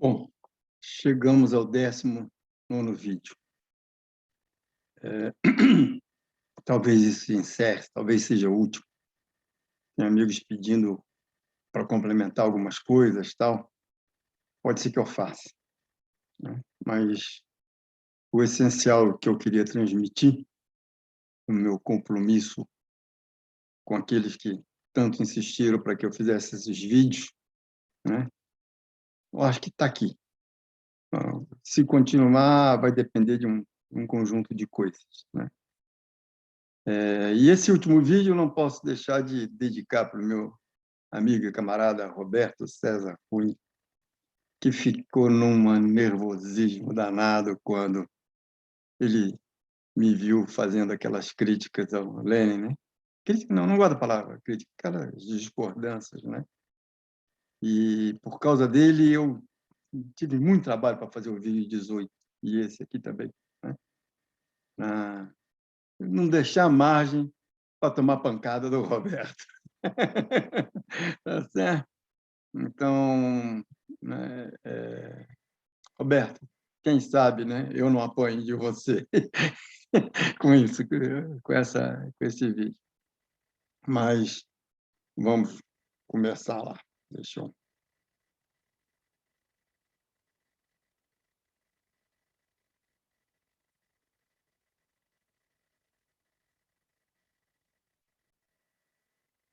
Bom, chegamos ao 19º vídeo. Talvez isso se encerre, talvez seja o último. Tem amigos pedindo para complementar algumas coisas, tal. Pode ser que eu faça, né? Mas o essencial que eu queria transmitir, o meu compromisso com aqueles que tanto insistiram para que eu fizesse esses vídeos, né? Eu acho que está aqui. Se continuar, vai depender de um conjunto de coisas, né? E esse último vídeo eu não posso deixar de dedicar para o meu amigo e camarada Roberto César Cunha, que ficou num nervosismo danado quando ele me viu fazendo aquelas críticas ao Lenin, né? Crítica, não gosto da palavra crítica, aquelas discordâncias, né? E por causa dele eu tive muito trabalho para fazer o vídeo 18 e esse aqui também, né? Não deixar margem para tomar pancada do Roberto. Tá certo? Então, né, Roberto, quem sabe, né, eu não apanho de você com isso, com esse vídeo. Mas vamos começar lá. Deixa eu...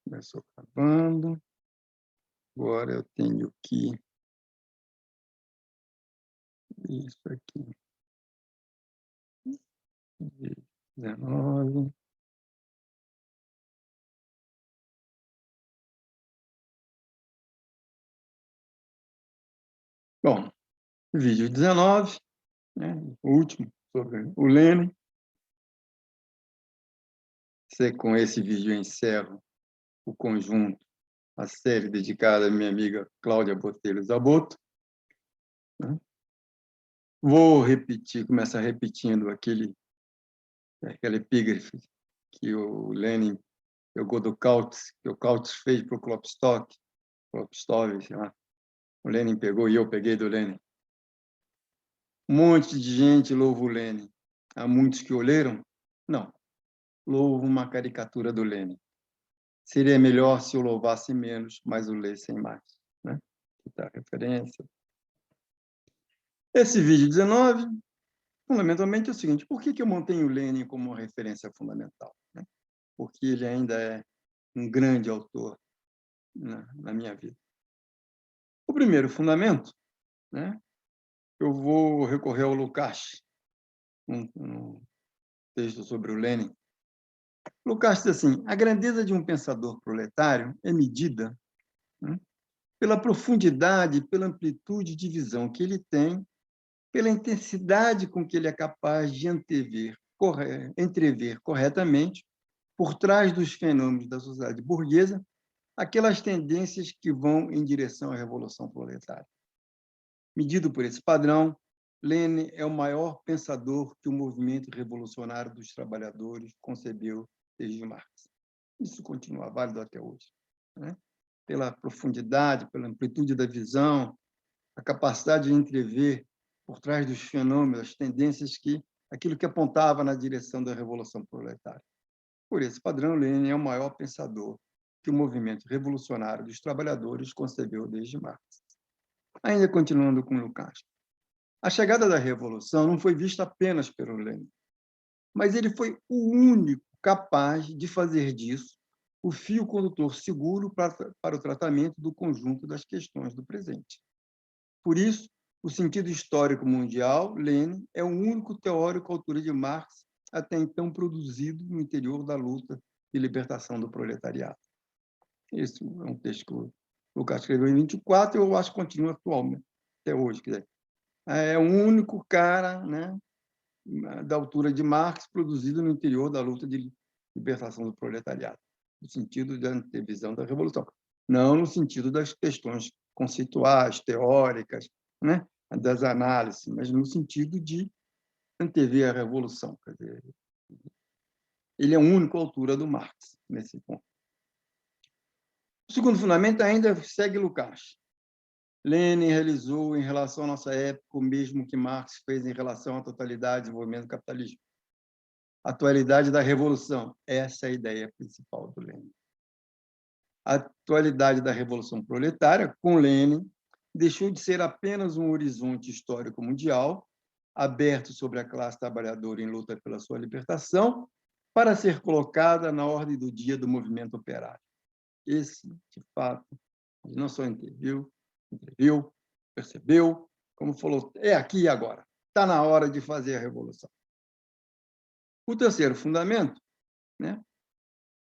Começou gravando. Agora eu tenho que... Isso aqui. 19. Bom, vídeo 19, né, o último, sobre o Lenin. Com esse vídeo eu encerro o conjunto, a série dedicada à minha amiga Cláudia Botelho Zabotto, né? Vou repetir, começar repetindo aquela epígrafe que o Lenin pegou do Kautsky, que o Kautsky fez para o Klopstock, sei lá. O Lenin pegou e eu peguei do Lenin. Um monte de gente louva o Lenin. Há muitos que o leram? Não. Louvo uma caricatura do Lenin. Seria melhor se o louvasse menos, mas o lessem mais, né? Aqui está a referência. Esse vídeo 19, fundamentalmente, é o seguinte: por que eu mantenho o Lenin como uma referência fundamental, né? Porque ele ainda é um grande autor na minha vida. O primeiro fundamento, né? Eu vou recorrer ao Lukács, um texto sobre o Lenin. Lukács diz assim: a grandeza de um pensador proletário é medida, né, pela profundidade, pela amplitude de visão que ele tem, pela intensidade com que ele é capaz de entrever corretamente, por trás dos fenômenos da sociedade burguesa, aquelas tendências que vão em direção à revolução proletária. Medido por esse padrão, Lenin é o maior pensador que o movimento revolucionário dos trabalhadores concebeu desde Marx. Isso continua válido até hoje, né? Pela profundidade, pela amplitude da visão, a capacidade de entrever por trás dos fenômenos, as tendências aquilo que apontava na direção da revolução proletária. Por esse padrão, Lenin é o maior pensador que o movimento revolucionário dos trabalhadores concebeu desde Marx. Ainda continuando com Lukács. A chegada da revolução não foi vista apenas pelo Lenin, mas ele foi o único capaz de fazer disso o fio condutor seguro para o tratamento do conjunto das questões do presente. Por isso, o sentido histórico mundial, Lenin é o único teórico à altura de Marx até então produzido no interior da luta de libertação do proletariado. Esse é um texto que o Lukács escreveu em 24 e eu acho que continua atualmente, até hoje. Quer dizer, é o único cara, né, da altura de Marx produzido no interior da luta de libertação do proletariado, no sentido da antevisão da revolução, não no sentido das questões conceituais, teóricas, né, das análises, mas no sentido de antever a revolução. Quer dizer, ele é a única altura do Marx nesse ponto. O segundo fundamento ainda segue Lukács. Lenin realizou em relação à nossa época o mesmo que Marx fez em relação à totalidade do desenvolvimento do capitalismo. A atualidade da revolução. Essa é a ideia principal do Lenin. A atualidade da revolução proletária, com Lenin, deixou de ser apenas um horizonte histórico mundial, aberto sobre a classe trabalhadora em luta pela sua libertação, para ser colocada na ordem do dia do movimento operário. Esse, de fato, não só interviu, percebeu, como falou, é aqui e agora, está na hora de fazer a revolução. O terceiro fundamento, né,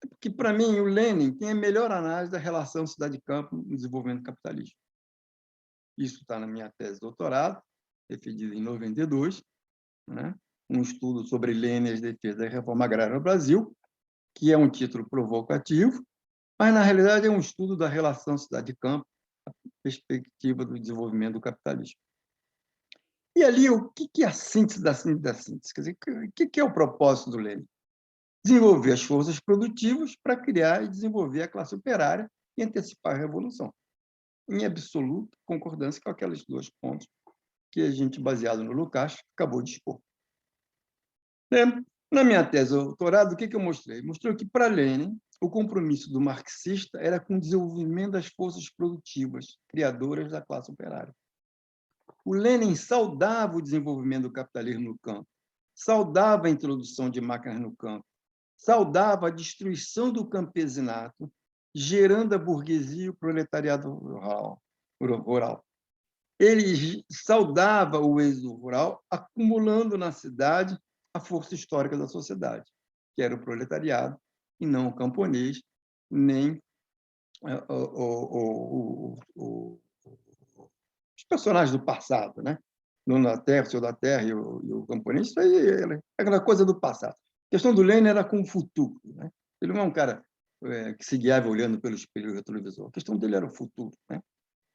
é que, para mim, o Lenin tem a melhor análise da relação cidade-campo no desenvolvimento do capitalismo. Isso está na minha tese de doutorado, defendida em 92, né, um estudo sobre Lenin e as defesas da reforma agrária no Brasil, que é um título provocativo, mas, na realidade, é um estudo da relação cidade-campo, a perspectiva do desenvolvimento do capitalismo. E ali, o que é a síntese da síntese da síntese? Quer dizer, o que é o propósito do Lenin? Desenvolver as forças produtivas para criar e desenvolver a classe operária e antecipar a revolução. Em absoluta concordância com aqueles dois pontos que a gente, baseado no Lukács, acabou de expor. Na minha tese de doutorado, o que eu mostrei? Mostrei que, para Lenin, o compromisso do marxista era com o desenvolvimento das forças produtivas, criadoras da classe operária. O Lenin saudava o desenvolvimento do capitalismo no campo, saudava a introdução de máquinas no campo, saudava a destruição do campesinato, gerando a burguesia e o proletariado rural. Ele saudava o êxodo rural, acumulando na cidade a força histórica da sociedade, que era o proletariado, e não o camponês, nem os personagens do passado, né? Dono da terra, o senhor da terra e o camponês, isso aí é aquela coisa do passado. A questão do Lenin era com o futuro, né? Ele não é um cara que se guiava olhando pelo espelho retrovisor. A questão dele era o futuro, né?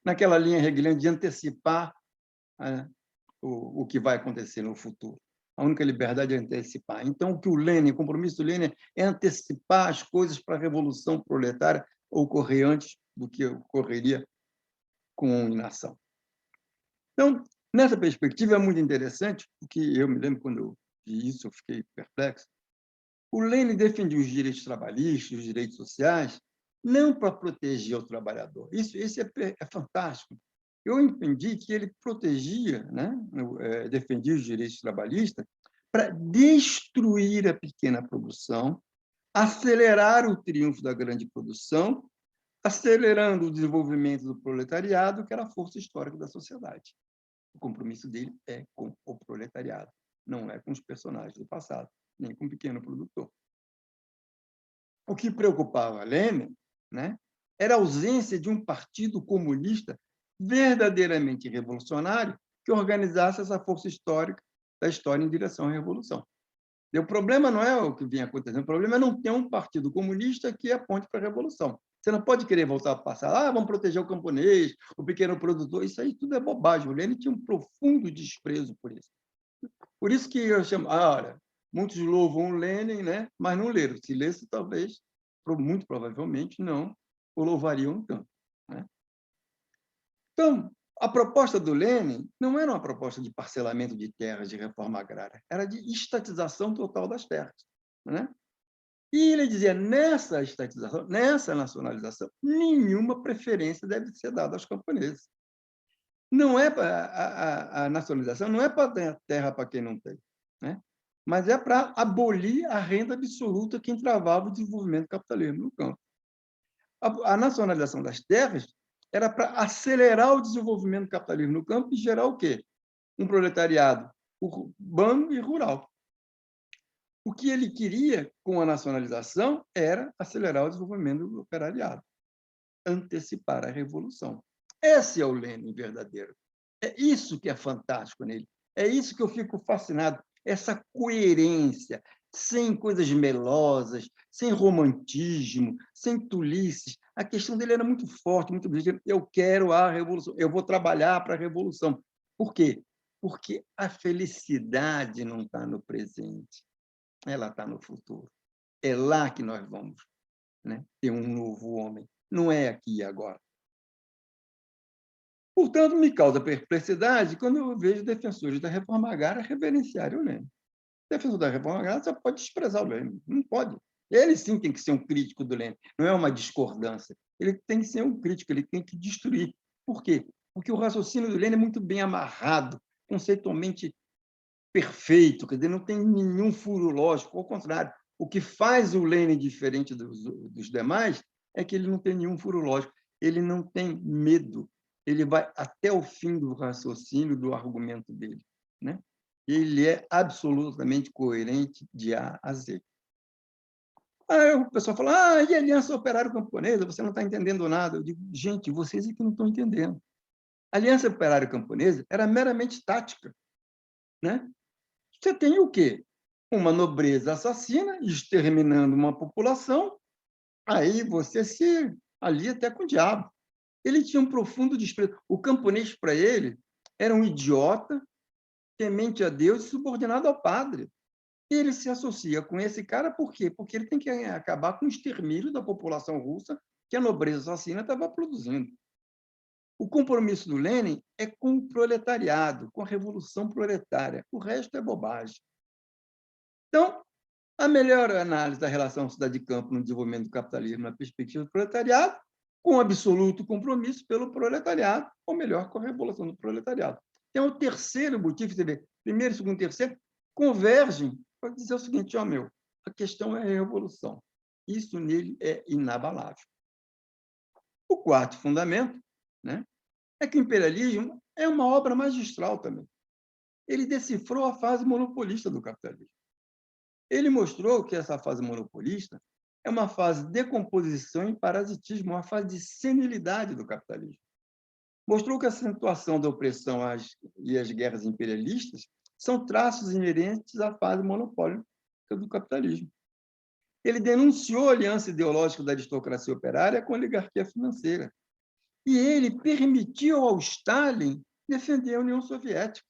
Naquela linha hegeliana de antecipar o que vai acontecer no futuro. A única liberdade é antecipar. Então, o compromisso do Lenin é antecipar as coisas para a revolução proletária ocorrer antes do que ocorreria com a inação. Então, nessa perspectiva, é muito interessante, porque eu me lembro quando eu vi isso, eu fiquei perplexo. O Lenin defendia os direitos trabalhistas, os direitos sociais, não para proteger o trabalhador. Isso é fantástico. Eu entendi que ele protegia, né, defendia os direitos trabalhistas para destruir a pequena produção, acelerar o triunfo da grande produção, acelerando o desenvolvimento do proletariado, que era a força histórica da sociedade. O compromisso dele é com o proletariado, não é com os personagens do passado, nem com o pequeno produtor. O que preocupava Lenin, né, era a ausência de um partido comunista verdadeiramente revolucionário que organizasse essa força histórica da história em direção à revolução. E o problema não é o que vinha acontecendo, o problema é não ter um partido comunista que aponte para a revolução. Você não pode querer voltar ao passado, vamos proteger o camponês, o pequeno produtor, isso aí tudo é bobagem. O Lenin tinha um profundo desprezo por isso. Por isso que eu chamo, olha, muitos louvam o Lenin, né? Mas não leram. Se lesse, talvez, muito provavelmente, não o louvariam tanto, né? Então, a proposta do Lenin não era uma proposta de parcelamento de terras, de reforma agrária, era de estatização total das terras, né? E ele dizia, nessa estatização, nessa nacionalização, nenhuma preferência deve ser dada aos camponeses. Não é a nacionalização não é para dar terra para quem não tem, né? Mas é para abolir a renda absoluta que entravava o desenvolvimento do capitalismo no campo. A nacionalização das terras era para acelerar o desenvolvimento do capitalismo no campo e gerar o quê? Um proletariado urbano e rural. O que ele queria com a nacionalização era acelerar o desenvolvimento do operariado, antecipar a revolução. Esse é o Lenin verdadeiro. É isso que é fantástico nele. É isso que eu fico fascinado, essa coerência, sem coisas melosas, sem romantismo, sem tolices. A questão dele era muito forte, muito objetiva. Eu quero a revolução, eu vou trabalhar para a revolução. Por quê? Porque a felicidade não está no presente, ela está no futuro. É lá que nós vamos, né, ter um novo homem. Não é aqui e agora. Portanto, me causa perplexidade quando eu vejo defensores da reforma agrária reverenciarem o Lênin. O defensor da reforma agrária só pode desprezar o Lênin, não pode. Ele sim tem que ser um crítico do Lênin, não é uma discordância. Ele tem que ser um crítico, ele tem que destruir. Por quê? Porque o raciocínio do Lênin é muito bem amarrado, conceitualmente perfeito, quer dizer, não tem nenhum furo lógico, ao contrário. O que faz o Lênin diferente dos demais é que ele não tem nenhum furo lógico, ele não tem medo, ele vai até o fim do raciocínio, do argumento dele, né? Ele é absolutamente coerente de A a Z. Aí o pessoal fala, e a Aliança Operária Camponesa, você não está entendendo nada. Eu digo, gente, vocês é que não estão entendendo. A Aliança Operária Camponesa era meramente tática, né? Você tem o quê? Uma nobreza assassina, exterminando uma população, aí você se alia até com o diabo. Ele tinha um profundo desprezo. O camponês, para ele, era um idiota, temente a Deus e subordinado ao padre. E ele se associa com esse cara por quê? Porque ele tem que acabar com o extermínio da população russa que a nobreza assassina estava produzindo. O compromisso do Lenin é com o proletariado, com a revolução proletária. O resto é bobagem. Então, a melhor análise da relação cidade-campo no desenvolvimento do capitalismo na perspectiva do proletariado, com absoluto compromisso pelo proletariado, ou melhor, com a revolução do proletariado. Então, o terceiro motivo, você vê, primeiro, segundo, terceiro, convergem para dizer o seguinte, a questão é a revolução. Isso nele é inabalável. O quarto fundamento, né, é que o imperialismo é uma obra magistral também. Ele decifrou a fase monopolista do capitalismo. Ele mostrou que essa fase monopolista é uma fase de decomposição e parasitismo, uma fase de senilidade do capitalismo. Mostrou que a acentuação da opressão e as guerras imperialistas são traços inerentes à fase monopólica do capitalismo. Ele denunciou a aliança ideológica da aristocracia operária com a oligarquia financeira. E ele permitiu ao Stalin defender a União Soviética,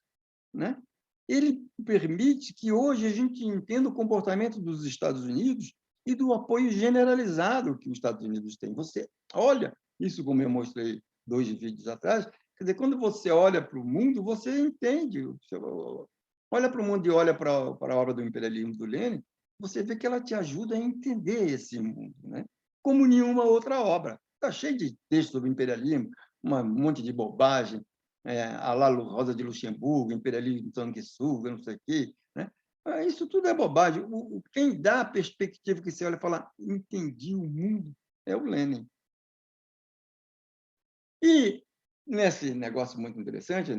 né? Ele permite que hoje a gente entenda o comportamento dos Estados Unidos e do apoio generalizado que os Estados Unidos têm. Você olha, isso como eu mostrei 2 vídeos atrás, quer dizer, quando você olha para o mundo, você entende. Olha para o mundo e olha para a obra do imperialismo do Lenin, você vê que ela te ajuda a entender esse mundo, né? Como nenhuma outra obra. Está cheio de texto sobre imperialismo, um monte de bobagem, a lá Rosa de Luxemburgo, imperialismo sanguessuga, não sei o quê, né? Isso tudo é bobagem. Quem dá a perspectiva que você olha e fala, entendi o mundo, é o Lenin. E nesse negócio muito interessante,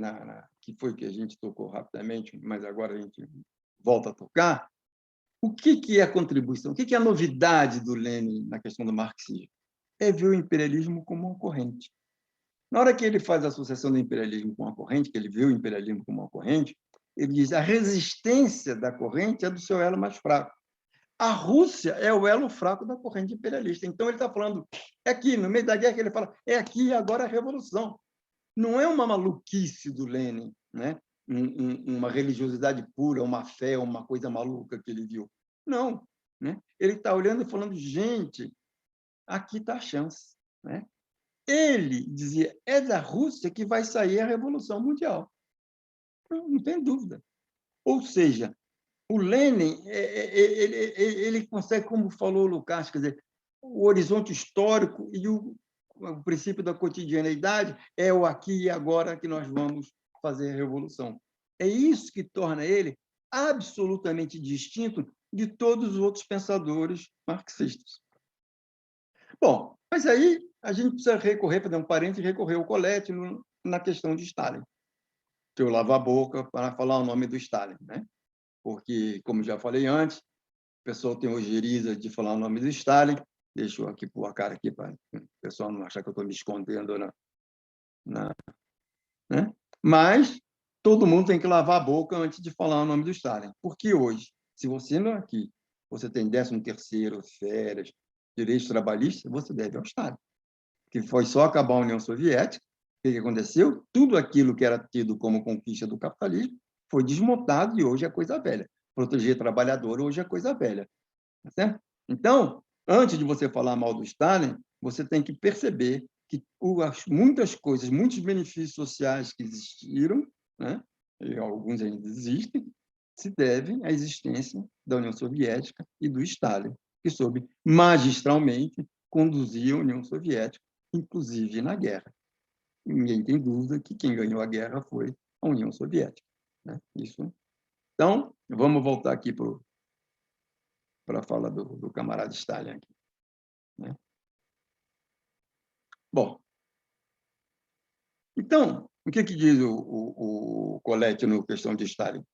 que foi que a gente tocou rapidamente, mas agora a gente volta a tocar, o que é a contribuição? O que é a novidade do Lenin na questão do marxismo? É ver o imperialismo como uma corrente. Na hora que ele faz a associação do imperialismo com a corrente, que ele vê o imperialismo como uma corrente, ele diz a resistência da corrente é do seu elo mais fraco. A Rússia é o elo fraco da corrente imperialista. Então, ele está falando, é aqui, no meio da guerra, que ele fala, é aqui e agora a revolução. Não é uma maluquice do Lenin, né? Uma religiosidade pura, uma fé, uma coisa maluca que ele viu. Não. Né? Ele está olhando e falando, gente, aqui está a chance. Né? Ele dizia, é da Rússia que vai sair a Revolução Mundial. Não tem dúvida. Ou seja, o Lenin ele consegue, como falou o Lukács, quer dizer, o horizonte histórico e o princípio da cotidianeidade é o aqui e agora que nós vamos fazer a revolução. É isso que torna ele absolutamente distinto de todos os outros pensadores marxistas. Bom, mas aí a gente precisa recorrer, fazer um parênteses, recorrer ao Colette na questão de Stalin. Que eu lavo a boca para falar o nome do Stalin, né? Porque, como já falei antes, o pessoal tem ojeriza de falar o nome do Stalin. Deixa eu aqui pôr a cara aqui para o pessoal não achar que eu estou me escondendo, né? Mas todo mundo tem que lavar a boca antes de falar o nome do Stalin. Porque hoje, se você não aqui, você tem 13º, férias, direitos trabalhistas, você deve ao Stalin. Que foi só acabar a União Soviética, o que aconteceu? Tudo aquilo que era tido como conquista do capitalismo foi desmontado e hoje é coisa velha. Proteger trabalhador hoje é coisa velha. Tá certo? Então, antes de você falar mal do Stalin, você tem que perceber que muitas coisas, muitos benefícios sociais que existiram, né, e alguns ainda existem, se devem à existência da União Soviética e do Stalin, que soube magistralmente conduzir a União Soviética, inclusive na guerra. Ninguém tem dúvida que quem ganhou a guerra foi a União Soviética, né? Isso. Então, vamos voltar aqui para a fala do camarada Stalin aqui, né? Bom, então, o que diz o Colette no Questão de Stalin?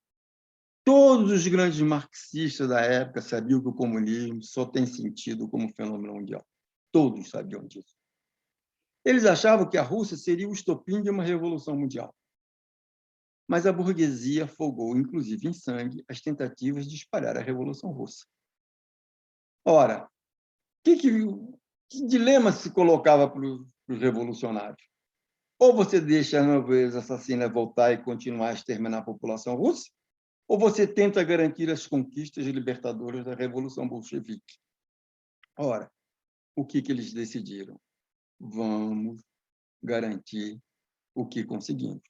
Todos os grandes marxistas da época sabiam que o comunismo só tem sentido como fenômeno mundial. Todos sabiam disso. Eles achavam que a Rússia seria o estopim de uma revolução mundial. Mas a burguesia afogou, inclusive em sangue, as tentativas de espalhar a Revolução Russa. Ora, que dilema se colocava para os revolucionários? Ou você deixa a nobreza assassina voltar e continuar a exterminar a população russa, ou você tenta garantir as conquistas libertadoras da Revolução Bolchevique. Ora, o que eles decidiram? Vamos garantir o que conseguimos.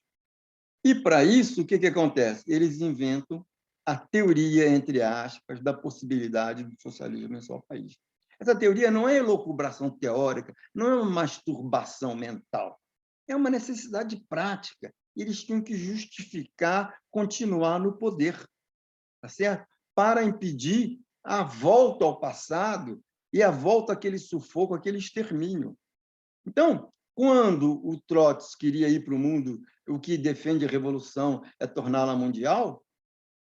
E, para isso, o que acontece? Eles inventam a teoria, entre aspas, da possibilidade do socialismo em seu país. Essa teoria não é elucubração teórica, não é uma masturbação mental, é uma necessidade prática. Eles tinham que justificar continuar no poder, tá certo? Para impedir a volta ao passado e a volta àquele sufoco, àquele extermínio. Então, quando o Trotsky queria ir para o mundo, o que defende a revolução é torná-la mundial,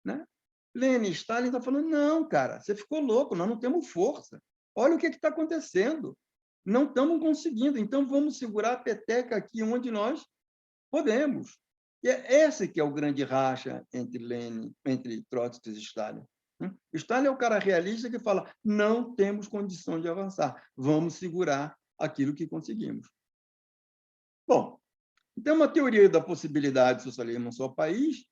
né? Lenin e Stalin estão falando, não, cara, você ficou louco, nós não temos força. Olha o que está acontecendo. Não estamos conseguindo, então vamos segurar a peteca aqui onde nós podemos. E é esse que é o grande racha entre Trotsky e Stalin. Stalin é o cara realista que fala, não temos condição de avançar, vamos segurar aquilo que conseguimos. Bom, então uma teoria da possibilidade de socialismo no seu país,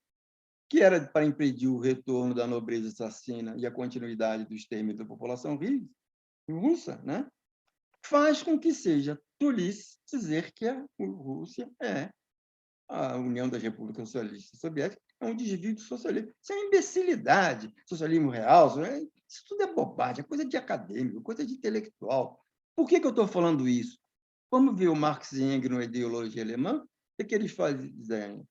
que era para impedir o retorno da nobreza assassina e a continuidade do extermínio da população russa, né? Faz com que seja tolice dizer que a Rússia é a União das Repúblicas Socialistas Soviéticas, é um desvio do socialismo. Isso é uma imbecilidade. Socialismo real, isso tudo é bobagem, é coisa de acadêmico, coisa de intelectual. Por que eu estou falando isso? Vamos ver o Marx e Engels na ideologia alemã? O que eles fazem?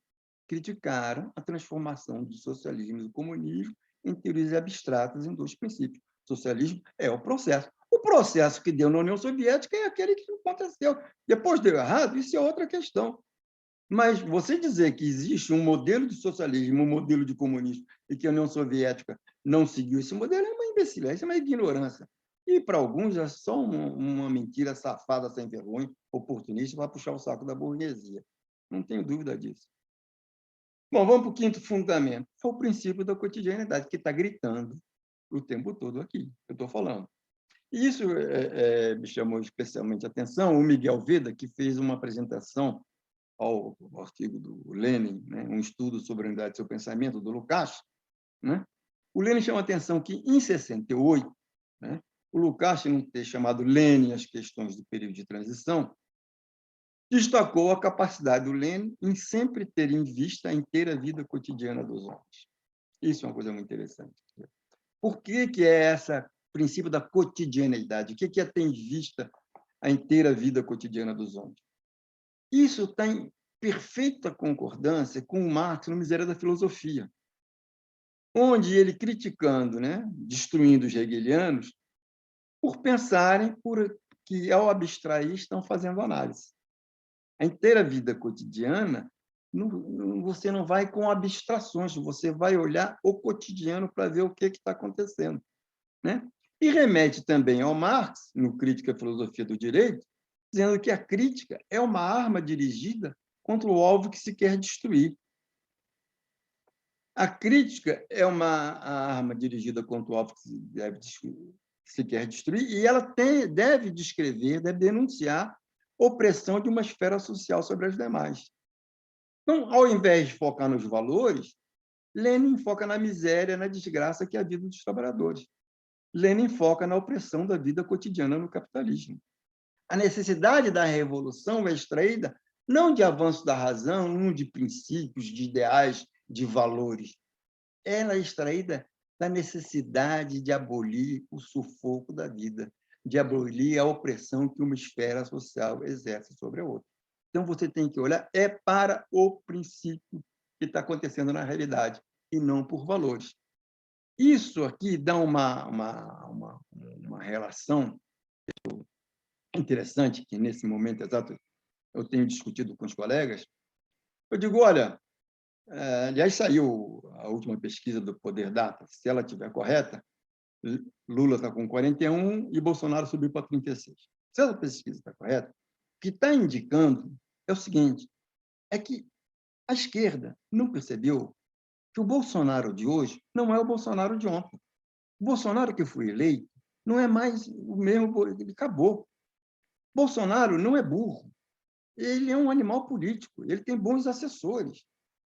Criticaram a transformação do socialismo e do comunismo em teorias abstratas em dois princípios. O socialismo é o processo. O processo que deu na União Soviética é aquele que aconteceu. Depois deu errado, isso é outra questão. Mas você dizer que existe um modelo de socialismo, um modelo de comunismo, e que a União Soviética não seguiu esse modelo, é uma imbecilidade, é uma ignorância. E, para alguns, é só uma mentira safada, sem vergonha, oportunista, para puxar o saco da burguesia. Não tenho dúvida disso. Bom, vamos para o quinto fundamento. É o princípio da cotidianidade, que está gritando o tempo todo aqui, que eu estou falando. E isso me chamou especialmente a atenção. O Miguel Veda, que fez uma apresentação ao artigo do Lenin, né, um estudo sobre a unidade do seu pensamento, do Lukács, né? O Lenin chama a atenção que, em 68, né, o Lukács, num texto chamado Lenin, as questões do período de transição, destacou a capacidade do Lenin em sempre ter em vista a inteira vida cotidiana dos homens. Isso é uma coisa muito interessante. Por que é esse princípio da cotidianeidade? O que é ter em vista a inteira vida cotidiana dos homens? Isso está em perfeita concordância com o Marx no Miséria da Filosofia, onde ele criticando, né, destruindo os hegelianos, por pensarem que, ao abstrair, estão fazendo análise. A inteira vida cotidiana, você não vai com abstrações, você vai olhar o cotidiano para ver o que está acontecendo, né? E remete também ao Marx, no Crítica à Filosofia do Direito, dizendo que a crítica é uma arma dirigida contra o alvo que se quer destruir. A crítica é uma arma dirigida contra o alvo que se quer destruir, e ela deve descrever, deve denunciar opressão de uma esfera social sobre as demais. Então, ao invés de focar nos valores, Lenin foca na miséria, na desgraça que é a vida dos trabalhadores. Lenin foca na opressão da vida cotidiana no capitalismo. A necessidade da revolução é extraída não de avanço da razão, não de princípios, de ideais, de valores. Ela é extraída da necessidade de abolir o sufoco da vida, de abolir a opressão que uma esfera social exerce sobre a outra. Então, você tem que olhar para o princípio que está acontecendo na realidade, e não por valores. Isso aqui dá uma relação interessante, que nesse momento exato eu tenho discutido com os colegas. Eu digo, olha, aliás, saiu a última pesquisa do Poder Data, se ela estiver correta, Lula está com 41 e Bolsonaro subiu para 36. Se essa pesquisa está correta, o que está indicando é o seguinte, é que a esquerda não percebeu que o Bolsonaro de hoje não é o Bolsonaro de ontem. O Bolsonaro que foi eleito não é mais o mesmo, ele acabou. Bolsonaro não é burro, ele é um animal político, ele tem bons assessores.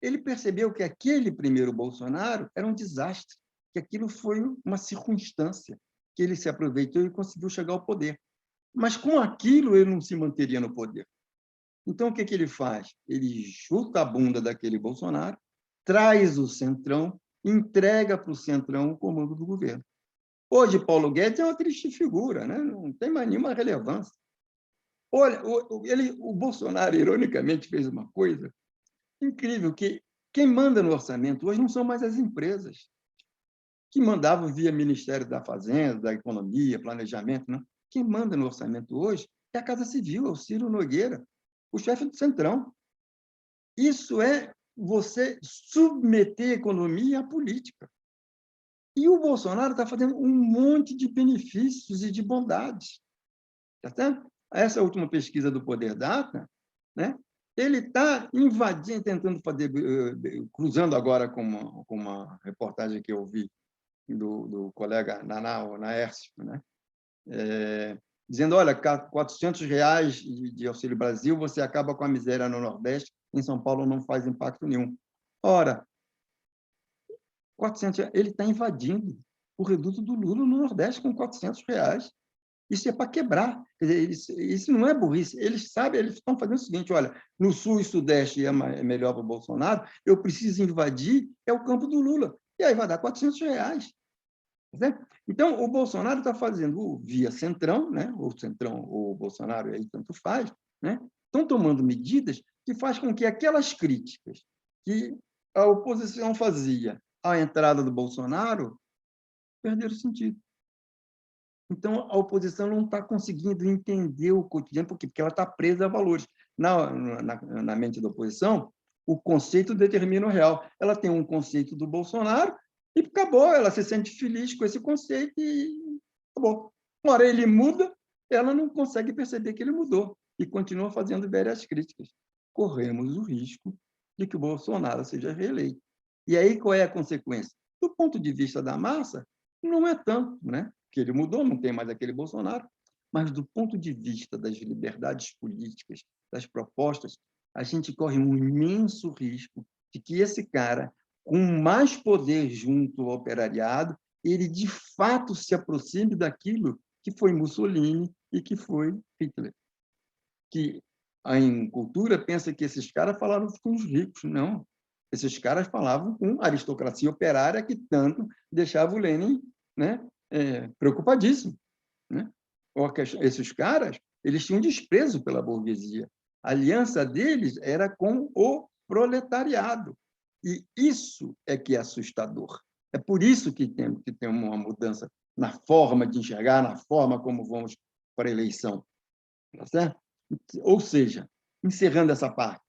Ele percebeu que aquele primeiro Bolsonaro era um desastre, que aquilo foi uma circunstância, que ele se aproveitou e conseguiu chegar ao poder. Mas com aquilo ele não se manteria no poder. Então, o que ele faz? Ele chuta a bunda daquele Bolsonaro, traz o Centrão, entrega para o Centrão o comando do governo. Hoje, Paulo Guedes é uma triste figura, né? Não tem mais nenhuma relevância. Olha, o Bolsonaro, ironicamente, fez uma coisa incrível, que quem manda no orçamento hoje não são mais as empresas, que mandavam via Ministério da Fazenda, da Economia, Planejamento. Não. Quem manda no orçamento hoje é a Casa Civil, é o Ciro Nogueira, o chefe do Centrão. Isso é você submeter a economia à política. E o Bolsonaro está fazendo um monte de benefícios e de bondades. Tá certo? Essa última pesquisa do Poder Data, né? Ele está invadindo, tentando fazer, cruzando agora com uma reportagem que eu vi do colega Naná, Naércio, né? Dizendo, olha, R$ 400 de Auxílio Brasil, você acaba com a miséria no Nordeste, em São Paulo não faz impacto nenhum. Ora, 400, ele está invadindo o reduto do Lula no Nordeste com R$ 400. Isso é para quebrar. Quer dizer, isso não é burrice. Eles sabem, eles estão fazendo o seguinte, olha, no Sul e Sudeste é melhor para o Bolsonaro, eu preciso invadir o campo do Lula. E aí vai dar R$ 400. Né? Então, o Bolsonaro está fazendo via Centrão, né? Ou Centrão ou Bolsonaro, aí tanto faz, né? Estão tomando medidas que fazem com que aquelas críticas que a oposição fazia à entrada do Bolsonaro perderam sentido. Então, a oposição não está conseguindo entender o cotidiano, por quê? Porque ela está presa a valores. Na mente da oposição, o conceito determina o real. Ela tem um conceito do Bolsonaro e acabou, ela se sente feliz com esse conceito e acabou. Uma hora ele muda, ela não consegue perceber que ele mudou e continua fazendo velhas críticas. Corremos o risco de que o Bolsonaro seja reeleito. E aí, qual é a consequência? Do ponto de vista da massa, não é tanto, né? Que ele mudou, não tem mais aquele Bolsonaro, mas do ponto de vista das liberdades políticas, das propostas, a gente corre um imenso risco de que esse cara, com mais poder junto ao operariado, ele de fato se aproxime daquilo que foi Mussolini e que foi Hitler. Que em cultura pensa que esses caras falavam com os ricos, não. Esses caras falavam com a aristocracia operária que tanto deixava o Lenin, né, preocupadíssimo. Né? Esses caras, eles tinham desprezo pela burguesia. A aliança deles era com o proletariado. E isso é que é assustador. É por isso que temos que ter uma mudança na forma de enxergar, na forma como vamos para a eleição. Tá certo? Ou seja, encerrando essa parte,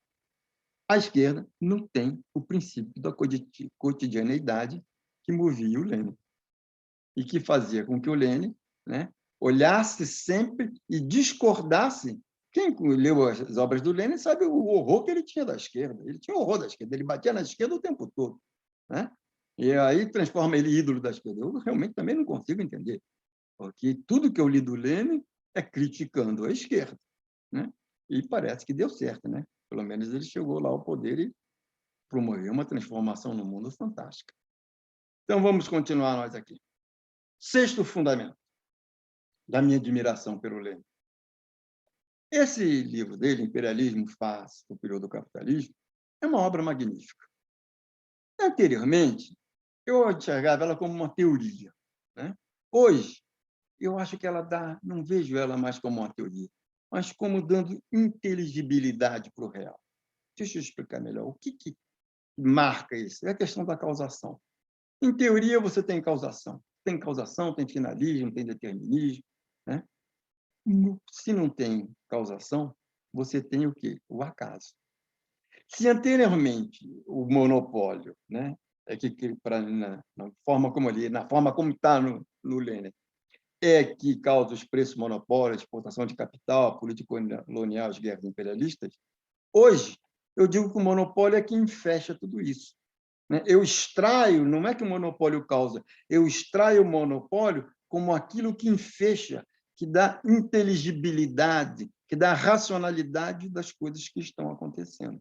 a esquerda não tem o princípio da cotidianeidade que movia o Lênin e que fazia com que o Lênin, né, olhasse sempre e discordasse. Quem leu as obras do Lênin sabe o horror que ele tinha da esquerda. Ele tinha horror da esquerda, ele batia na esquerda o tempo todo. Né? E aí transforma ele em ídolo da esquerda. Eu realmente também não consigo entender, porque tudo que eu li do Lênin é criticando a esquerda. Né? E parece que deu certo. Né? Pelo menos ele chegou lá ao poder e promoveu uma transformação no mundo fantástica. Então, vamos continuar nós aqui. Sexto fundamento da minha admiração pelo Lênin. Esse livro dele, Imperialismo Face o Período do Capitalismo, é uma obra magnífica. Anteriormente, eu enxergava ela como uma teoria, né? Hoje, eu acho que ela dá, não vejo ela mais como uma teoria, mas como dando inteligibilidade para o real. Deixa eu explicar melhor. O que marca isso? É a questão da causação. Em teoria, você tem causação. Tem causação, tem finalismo, tem determinismo, né? Se não tem causação, você tem o quê? O acaso. Se anteriormente o monopólio, né, é que na forma como ali, na forma como está no Lênin, é que causa os preços monopólios, exportação de capital, a política colonial, as guerras imperialistas. Hoje, eu digo que o monopólio é quem fecha tudo isso, né? Eu extraio, não é que o monopólio causa, eu extraio o monopólio como aquilo que fecha, que dá inteligibilidade, que dá racionalidade das coisas que estão acontecendo.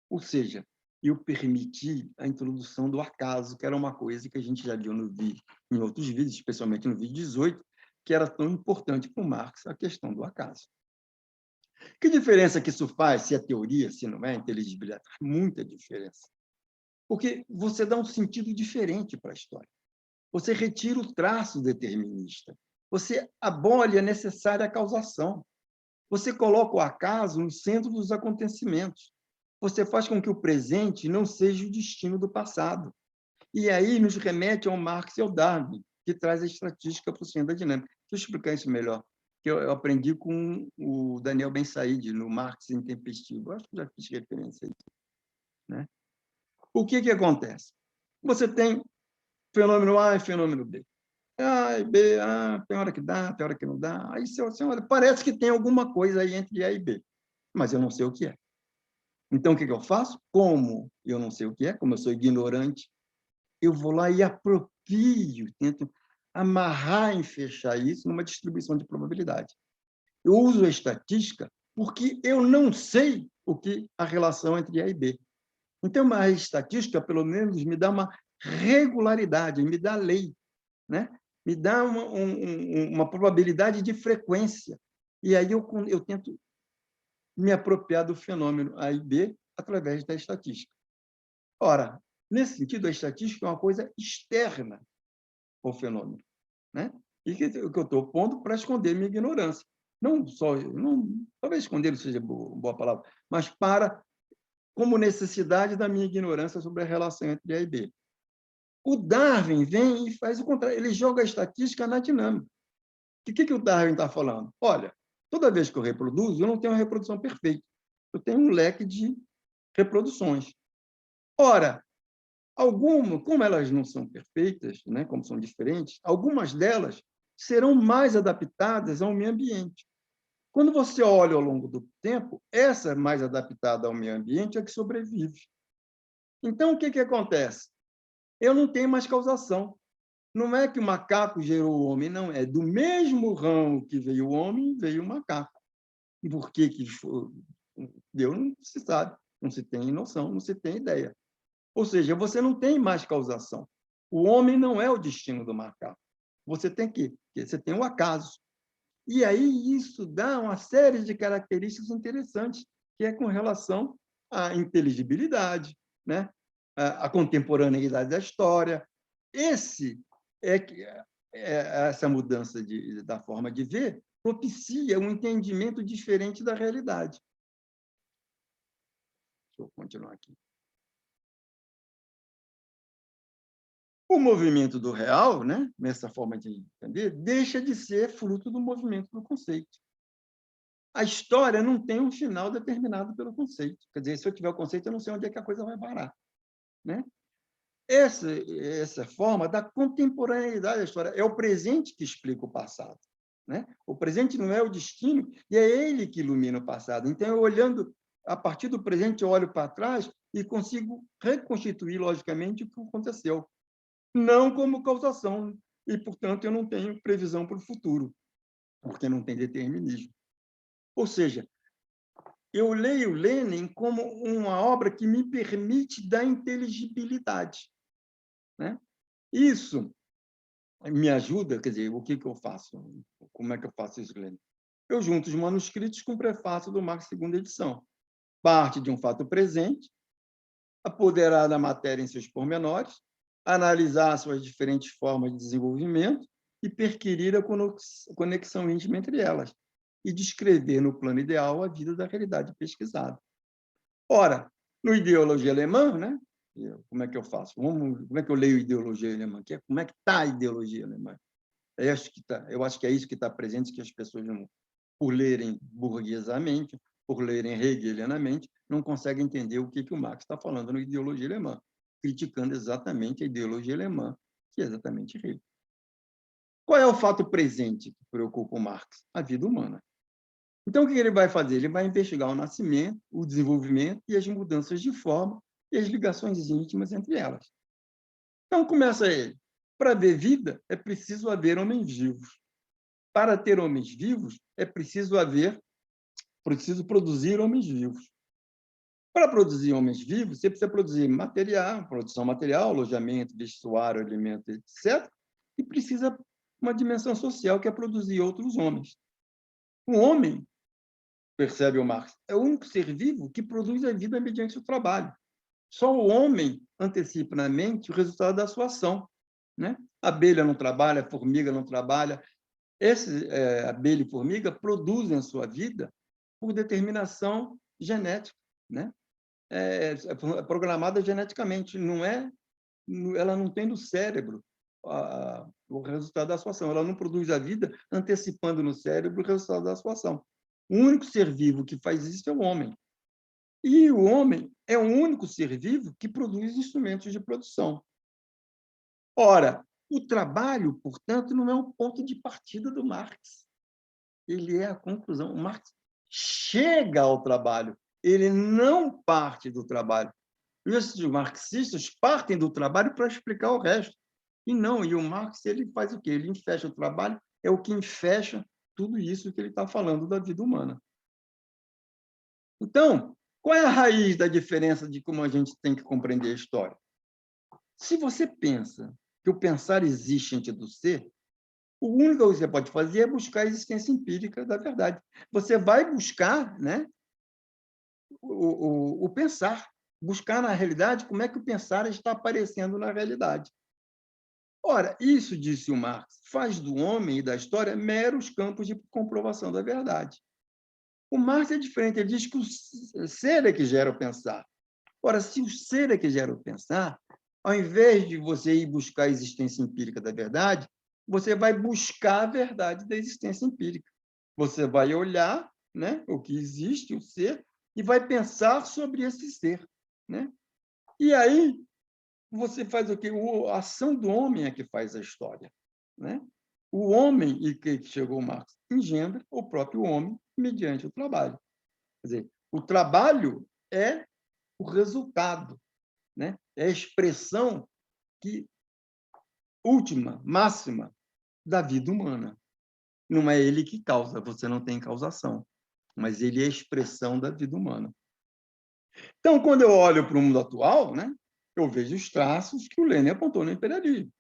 Ou seja, eu permiti a introdução do acaso, que era uma coisa que a gente já viu no vídeo, em outros vídeos, especialmente no vídeo 18, que era tão importante para o Marx, a questão do acaso. Que diferença que isso faz, se é teoria, se não é inteligibilidade? Muita diferença. Porque você dá um sentido diferente para a história. Você retira o traço determinista. Você abole a necessária causação. Você coloca o acaso no centro dos acontecimentos. Você faz com que o presente não seja o destino do passado. E aí nos remete ao Marx e ao Darwin, que traz a estatística para o centro da dinâmica. Deixa eu explicar isso melhor, que eu aprendi com o Daniel Ben-Said, no Marx Intempestivo. Acho que já fiz referência a isso, né? O que acontece? Você tem fenômeno A e fenômeno B. A e B, tem hora que dá, tem hora que não dá. Aí você olha, parece que tem alguma coisa aí entre A e B, mas eu não sei o que é. Então, o que eu faço? Como eu não sei o que é, como eu sou ignorante, eu vou lá e aproprio, tento amarrar e fechar isso numa distribuição de probabilidade. Eu uso a estatística porque eu não sei o que a relação entre A e B. Então, a estatística, pelo menos, me dá uma regularidade, me dá lei, né? Me dá uma probabilidade de frequência. E aí eu tento me apropriar do fenômeno A e B através da estatística. Ora, nesse sentido, a estatística é uma coisa externa ao fenômeno, né? E que eu estou pondo para esconder minha ignorância. Não só, não, talvez esconder não seja boa palavra, mas para como necessidade da minha ignorância sobre a relação entre A e B. O Darwin vem e faz o contrário, ele joga a estatística na dinâmica. O que o Darwin está falando? Olha, toda vez que eu reproduzo, eu não tenho uma reprodução perfeita. Eu tenho um leque de reproduções. Ora, como elas não são perfeitas, né, como são diferentes, algumas delas serão mais adaptadas ao meio ambiente. Quando você olha ao longo do tempo, essa mais adaptada ao meio ambiente é que sobrevive. Então, o que acontece? Eu não tenho mais causação. Não é que o macaco gerou o homem, não. É do mesmo ramo que veio o homem, veio o macaco. E por que deu, não se sabe. Não se tem noção, não se tem ideia. Ou seja, você não tem mais causação. O homem não é o destino do macaco. Você tem o acaso. E aí isso dá uma série de características interessantes, que é com relação à inteligibilidade, né? A contemporaneidade da história. Esse essa mudança da forma de ver propicia um entendimento diferente da realidade. Deixa eu continuar aqui. O movimento do real, né, nessa forma de entender, deixa de ser fruto do movimento do conceito. A história não tem um final determinado pelo conceito. Quer dizer, se eu tiver o conceito, eu não sei onde é que a coisa vai parar, né? Essa forma da contemporaneidade da história é o presente que explica o passado, né? O presente não é o destino e é ele que ilumina o passado. Então, eu olhando a partir do presente, eu olho para trás e consigo reconstituir logicamente o que aconteceu, não como causação e, portanto, eu não tenho previsão para o futuro, porque não tem determinismo. Ou seja, eu leio Lenin como uma obra que me permite dar inteligibilidade, né? Isso me ajuda, quer dizer, o que eu faço? Como é que eu faço isso, Lenin? eu junto os manuscritos com o prefácio do Marx, segunda edição. Parte de um fato presente, apoderar da matéria em seus pormenores, analisar suas diferentes formas de desenvolvimento e perquirir a conexão íntima entre elas, e descrever no plano ideal a vida da realidade pesquisada. Ora, no Ideologia Alemã, né? Como é que eu faço? Como é que eu leio Ideologia Alemã? Como é que está a Ideologia Alemã? Eu acho que é isso que está presente, que as pessoas, não, por lerem burguesamente, por lerem hegelianamente, não conseguem entender o que o Marx está falando no Ideologia Alemã, criticando exatamente a ideologia alemã, que é exatamente Hegel. Qual é o fato presente que preocupa o Marx? A vida humana. Então, o que ele vai fazer? Ele vai investigar o nascimento, o desenvolvimento e as mudanças de forma e as ligações íntimas entre elas. Então, começa ele. Para haver vida, é preciso haver homens vivos. Para ter homens vivos, é preciso produzir homens vivos. Para produzir homens vivos, você precisa produzir material, produção material, alojamento, vestuário, alimento, etc. E precisa uma dimensão social, que é produzir outros homens. O homem, percebe o Marx, é o único ser vivo que produz a vida mediante o trabalho. Só o homem antecipa na mente o resultado da sua ação, né? A abelha não trabalha, a formiga não trabalha. Abelha e formiga produzem a sua vida por determinação genética, né? É programada geneticamente, ela não tem no cérebro o resultado da sua ação, ela não produz a vida antecipando no cérebro o resultado da sua ação. O único ser vivo que faz isso é o homem. E o homem é o único ser vivo que produz instrumentos de produção. Ora, o trabalho, portanto, não é o ponto de partida do Marx. Ele é a conclusão. O Marx chega ao trabalho, ele não parte do trabalho. Os marxistas partem do trabalho para explicar o resto. E não, e o Marx, ele faz o quê? Ele enfecha o trabalho, é o que enfecha tudo isso que ele está falando da vida humana. Então, qual é a raiz da diferença de como a gente tem que compreender a história? Se você pensa que o pensar existe antes do ser, o único que você pode fazer é buscar a existência empírica da verdade. Você vai buscar, né, o pensar, buscar na realidade como é que o pensar está aparecendo na realidade. Ora, isso, disse o Marx, faz do homem e da história meros campos de comprovação da verdade. O Marx é diferente, ele diz que o ser é que gera o pensar. Ora, se o ser é que gera o pensar, ao invés de você ir buscar a existência empírica da verdade, você vai buscar a verdade da existência empírica. Você vai olhar, né, o que existe, o ser, e vai pensar sobre esse ser, né? E aí você faz o quê? A ação do homem é que faz a história, né? O homem, e que chegou o Marx, engendra o próprio homem mediante o trabalho. Quer dizer, o trabalho é o resultado, né? É a expressão última, máxima da vida humana. Não é ele que causa, você não tem causação, mas ele é a expressão da vida humana. Então, quando eu olho para o mundo atual, né, eu vejo os traços que o Lênin apontou no imperialismo.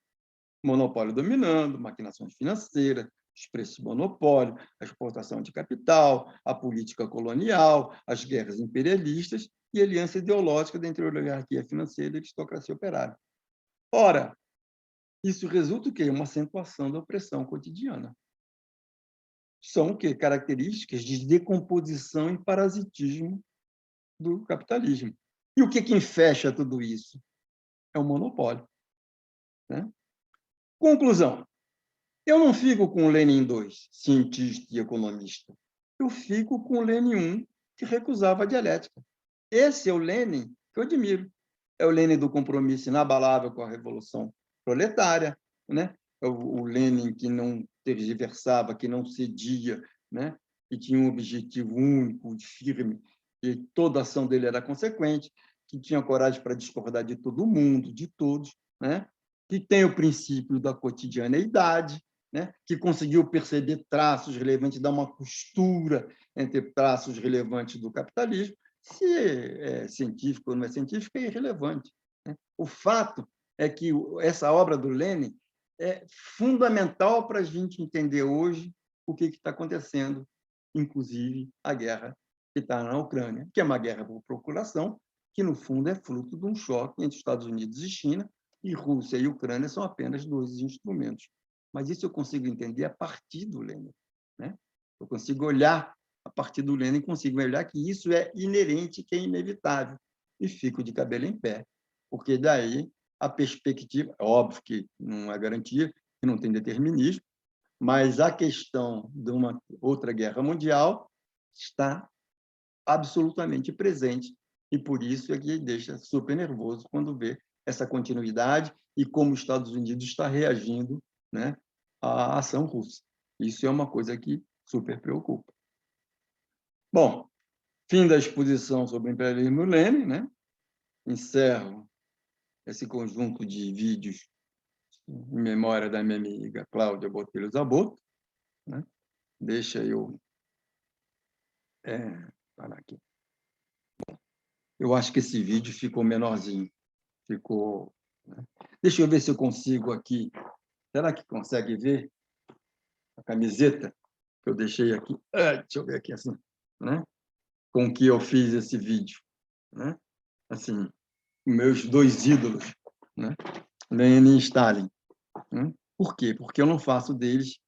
Monopólio dominando, maquinações financeiras, os preços de monopólio, a exportação de capital, a política colonial, as guerras imperialistas e a aliança ideológica entre a oligarquia financeira e a aristocracia operária. Ora, isso resulta o quê? Uma acentuação da opressão cotidiana. São o quê? Características de decomposição e parasitismo do capitalismo. E o que fecha tudo isso? É o monopólio, né? Conclusão. Eu não fico com o Lenin II, cientista e economista. Eu fico com o Lenin I, que recusava a dialética. Esse é o Lenin que eu admiro. É o Lenin do compromisso inabalável com a revolução proletária, né? É o Lenin que não tergiversava, que não cedia, né? Que tinha um objetivo único, firme, e toda a ação dele era consequente, que tinha coragem para discordar de todo mundo, de todos, né? Que tem o princípio da cotidianeidade, né? Que conseguiu perceber traços relevantes, dar uma costura entre traços relevantes do capitalismo. Se é científico ou não é científico, é irrelevante, né? O fato é que essa obra do Lenin é fundamental para a gente entender hoje o que está acontecendo inclusive a guerra que está na Ucrânia, que é uma guerra por procuração, que, no fundo, é fruto de um choque entre Estados Unidos e China, e Rússia e Ucrânia são apenas dois instrumentos. Mas isso eu consigo entender a partir do Lenin, né? Eu consigo olhar a partir do Lenin, consigo olhar que isso é inerente, que é inevitável, e fico de cabelo em pé, porque daí a perspectiva, é óbvio que não é garantia, que não tem determinismo, mas a questão de uma outra guerra mundial está absolutamente presente, e por isso é que deixa super nervoso quando vê essa continuidade e como os Estados Unidos está reagindo, né, à ação russa. Isso é uma coisa que super preocupa. Bom, fim da exposição sobre o imperialismo Lenin, né? Encerro esse conjunto de vídeos em memória da minha amiga Cláudia Botelho Zabotto, né? Deixa eu parar aqui. Eu acho que esse vídeo ficou menorzinho. Ficou, né? Deixa eu ver se eu consigo aqui. Será que consegue ver a camiseta que eu deixei aqui? Deixa eu ver aqui assim, né? Com que eu fiz esse vídeo, né? Assim, meus dois ídolos, né? Lenin e Stalin. Né? Por quê? Porque eu não faço deles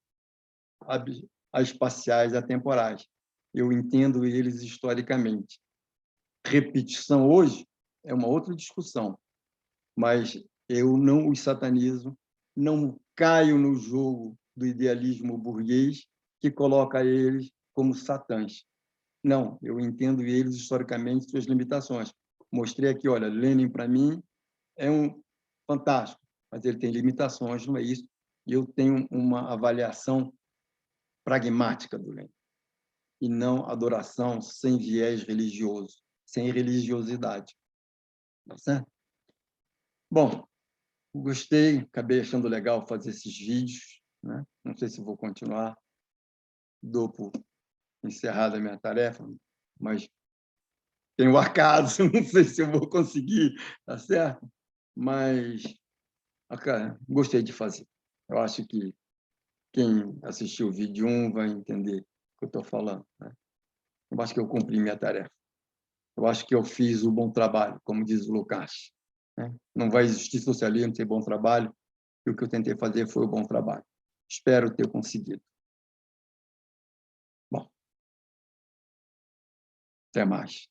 espaciais, atemporais. Eu entendo eles historicamente. Repetição hoje é uma outra discussão, mas eu não os satanizo, não caio no jogo do idealismo burguês que coloca eles como satãs. Não, eu entendo eles historicamente, suas limitações. Mostrei aqui, olha, Lenin, para mim, é um fantástico, mas ele tem limitações, não é isso? E eu tenho uma avaliação pragmática do Lenin, e não adoração sem viés religioso, sem religiosidade. Tá certo? Bom, gostei, acabei achando legal fazer esses vídeos, né? Não sei se vou continuar, dou por encerrada a minha tarefa, mas tenho acaso, não sei se eu vou conseguir, tá certo? Mas gostei de fazer. Eu acho que quem assistiu o vídeo 1 vai entender o que eu estou falando, né? Eu acho que eu cumpri minha tarefa. Eu acho que eu fiz o bom trabalho, como diz o Lukács, né? Não vai existir socialismo sem bom trabalho, e o que eu tentei fazer foi o bom trabalho. Espero ter conseguido. Bom, até mais.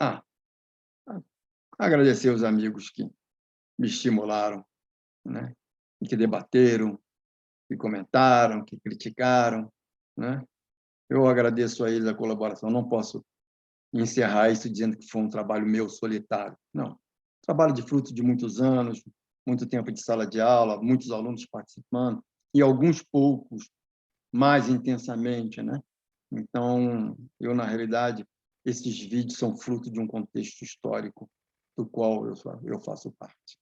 Ah, agradecer aos amigos que me estimularam, né? E que debateram, que comentaram, que criticaram, né? Eu agradeço a eles a colaboração. Não posso encerrar isso dizendo que foi um trabalho meu solitário. Não. Trabalho de fruto de muitos anos, muito tempo de sala de aula, muitos alunos participando, e alguns poucos mais intensamente, né? Então, eu, na realidade, esses vídeos são fruto de um contexto histórico do qual eu faço parte.